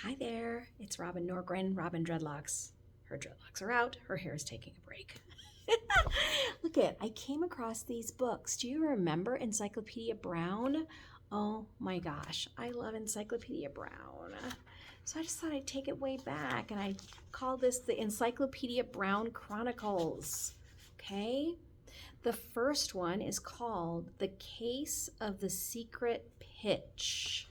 Hi there, it's Robin Norgren, Robin Dreadlocks. Her dreadlocks are out, her hair is taking a break. Look I came across these books. Do you remember Encyclopedia Brown? Oh my gosh, I love Encyclopedia Brown. So I just thought I'd take it way back and I call this the Encyclopedia Brown Chronicles. Okay? The first one is called The Case of the Secret Pitch.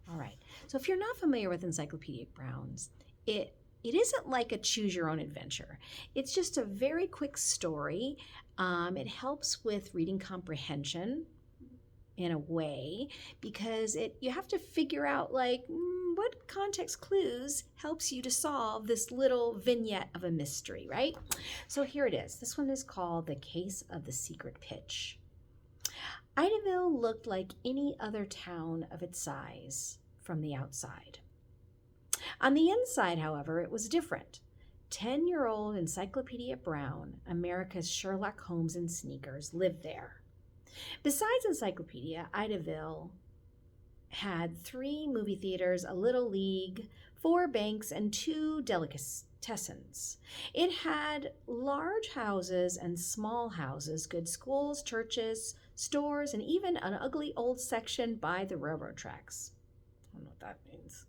All right. So if you're not familiar with Encyclopedia Brown's, it isn't like a choose your own adventure. It's just a very quick story. It helps with reading comprehension in a way because you have to figure out what context clues helps you to solve this little vignette of a mystery, right? So here it is. This one is called The Case of the Secret Pitch. Idaville looked like any other town of its size from the outside. On the inside, however, it was different. 10-year-old Encyclopedia Brown, America's Sherlock Holmes in sneakers, lived there. Besides Encyclopedia, Idaville had 3 movie theaters, a little league, 4 banks, and 2 delicatessens. It had large houses and small houses, good schools, churches, stores, and even an ugly old section by the railroad tracks. I don't know what that means.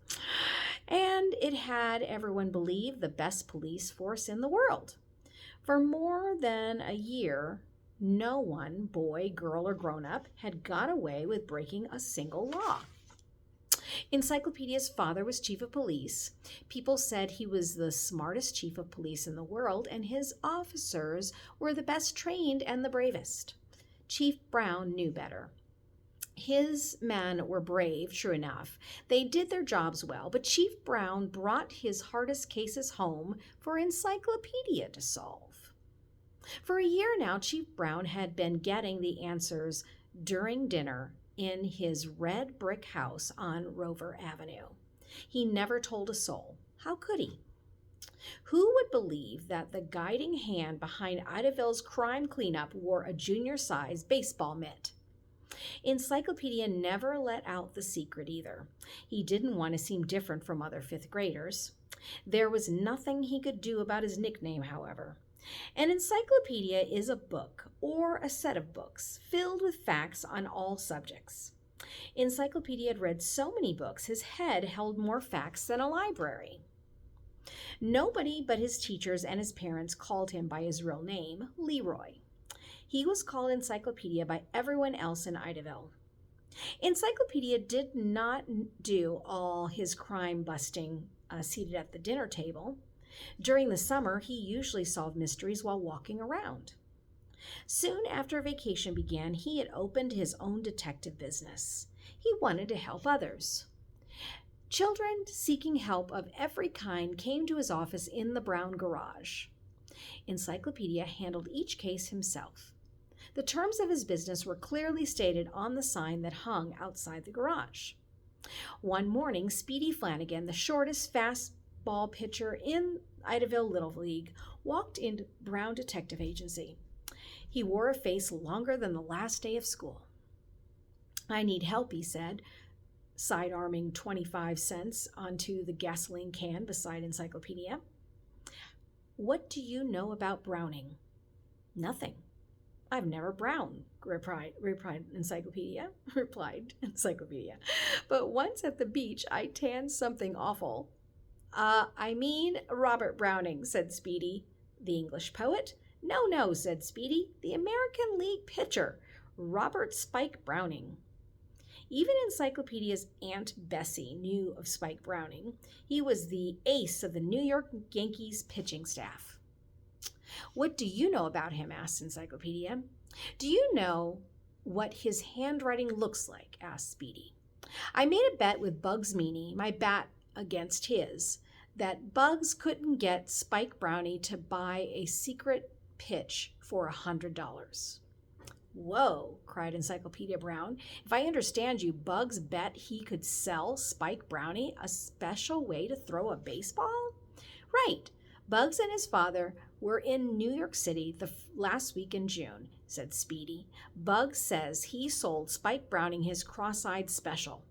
And it had, everyone believed, the best police force in the world. For more than a year, no one, boy, girl, or grown-up, had got away with breaking a single law. Encyclopedia's father was chief of police. People said he was the smartest chief of police in the world, and his officers were the best trained and the bravest. Chief Brown knew better. His men were brave, true enough. They did their jobs well, but Chief Brown brought his hardest cases home for Encyclopedia to solve. For a year now, Chief Brown had been getting the answers during dinner in his red brick house on Rover Avenue. He never told a soul. How could he? Who would believe that the guiding hand behind Idaville's crime cleanup wore a junior-sized baseball mitt? Encyclopedia never let out the secret either. He didn't want to seem different from other 5th graders. There was nothing he could do about his nickname, however. An encyclopedia is a book or a set of books filled with facts on all subjects. Encyclopedia had read so many books, his head held more facts than a library. Nobody but his teachers and his parents called him by his real name, Leroy. He was called Encyclopedia by everyone else in Idaville. Encyclopedia did not do all his crime busting seated at the dinner table. During the summer, he usually solved mysteries while walking around. Soon after vacation began, he had opened his own detective business. He wanted to help others. Children seeking help of every kind came to his office in the brown garage. Encyclopedia handled each case himself. The terms of his business were clearly stated on the sign that hung outside the garage. One morning, Speedy Flanagan, the shortest fastball pitcher in Idaville Little League, walked into Brown Detective Agency. He wore a face longer than the last day of school. "I need help," he said, side-arming 25 cents onto the gasoline can beside Encyclopedia. "What do you know about Browning?" "Nothing. I've never browned," replied Encyclopedia. "But once at the beach, I tanned something awful." I mean Robert Browning," said Speedy. "The English poet?" No, said Speedy. "The American League pitcher, Robert Spike Browning." Even Encyclopedia's Aunt Bessie knew of Spike Browning. He was the ace of the New York Yankees pitching staff. "What do you know about him?" asked Encyclopedia. "Do you know what his handwriting looks like?" asked Speedy. "I made a bet with Bugs Meany, my bat against his, that Bugs couldn't get Spike Brownie to buy a secret pitch for $100. "Whoa," cried Encyclopedia Brown. "If I understand you, Bugs bet he could sell Spike Brownie a special way to throw a baseball?" "Right. Bugs and his father were in New York City the last week in June," said Speedy. "Bugs says he sold Spike Browning his cross-eyed special."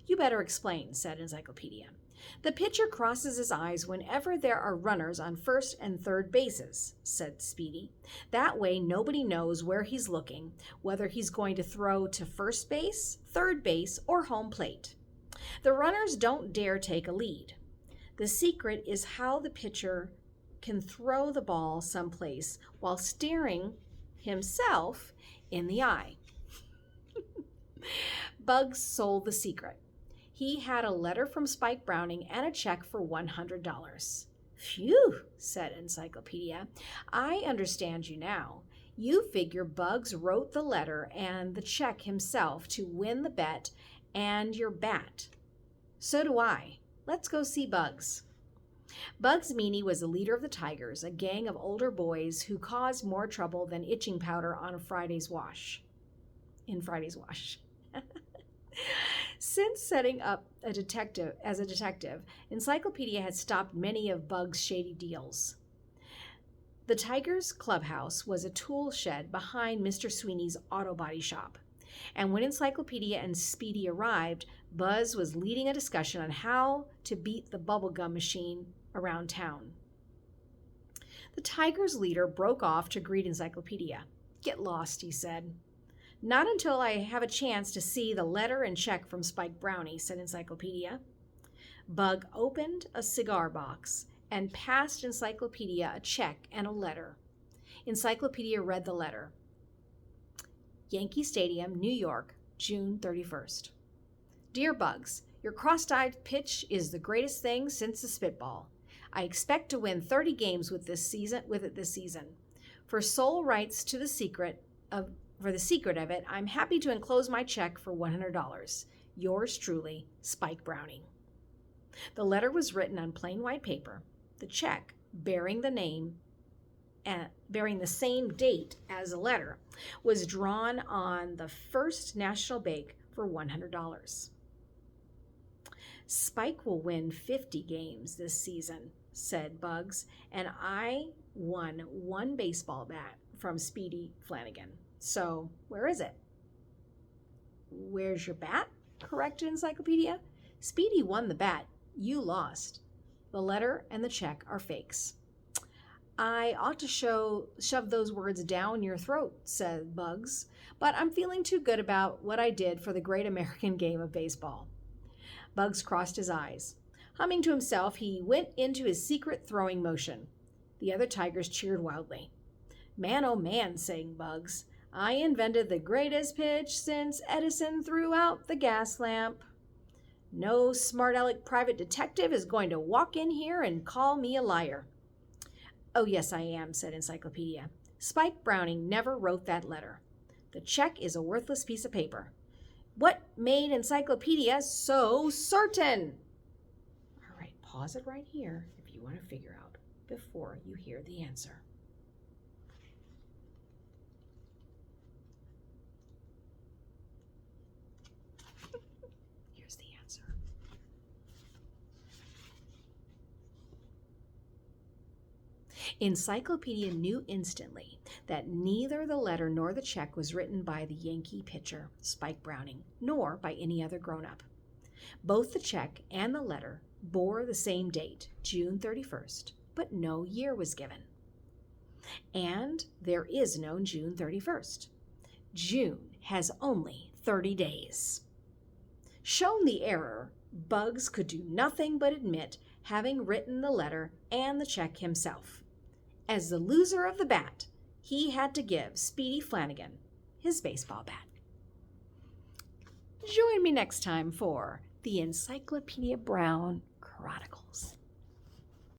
You better explain, said Encyclopedia. The pitcher crosses his eyes whenever there are runners on first and third bases, said Speedy. That way nobody knows where he's looking, whether he's going to throw to first base, third base, or home plate. The runners don't dare take a lead. The secret is how the pitcher can throw the ball someplace while staring himself in the eye. Bugs sold the secret. He had a letter from Spike Browning and a check for $100. Phew, said Encyclopedia. I understand you now. You figure Bugs wrote the letter and the check himself to win the bet and your bat. So do I. Let's go see Bugs. Bugs Meany was the leader of the Tigers, a gang of older boys who caused more trouble than itching powder on Friday's wash. In Friday's wash. Since setting up as a detective, Encyclopedia had stopped many of Bugs' shady deals. The Tigers' clubhouse was a tool shed behind Mr. Sweeney's auto body shop. And when Encyclopedia and Speedy arrived, Buzz was leading a discussion on how to beat the bubblegum machine around town. The Tigers' leader broke off to greet Encyclopedia. Get lost, he said. Not until I have a chance to see the letter and check from Spike Brownie, said Encyclopedia. Bug opened a cigar box and passed Encyclopedia a check and a letter. Encyclopedia read the letter. Yankee Stadium, New York, June 31st. Dear Bugs, your cross-eyed pitch is the greatest thing since the spitball. I expect to win 30 games with it this season. For sole rights to the secret of it, I'm happy to enclose my check for $100. Yours truly, Spike Browning. The letter was written on plain white paper. The check, bearing the same date as the letter, was drawn on the First National Bank for $100. Spike will win 50 games this season, said Bugs, and I won one baseball bat from Speedy Flanagan. So, where is it? Where's your bat? Corrected Encyclopedia. Speedy won the bat. You lost. The letter and the check are fakes. I ought to shove those words down your throat, said Bugs, but I'm feeling too good about what I did for the great American game of baseball. Bugs crossed his eyes. Humming to himself, he went into his secret throwing motion. The other Tigers cheered wildly. Man, oh man, sang Bugs. I invented the greatest pitch since Edison threw out the gas lamp. No smart aleck private detective is going to walk in here and call me a liar. Oh, yes, I am, said Encyclopedia. Spike Browning never wrote that letter. The check is a worthless piece of paper. What made Encyclopedia so certain? All right, pause it right here if you want to figure out before you hear the answer. Here's the answer. Encyclopedia knew instantly that neither the letter nor the check was written by the Yankee pitcher, Spike Browning, nor by any other grown-up. Both the check and the letter bore the same date, June 31st, but no year was given. And there is no June 31st. June has only 30 days. Shown the error, Bugs could do nothing but admit having written the letter and the check himself. As the loser of the bat, he had to give Speedy Flanagan his baseball bat. Join me next time for the Encyclopedia Brown Chronicles.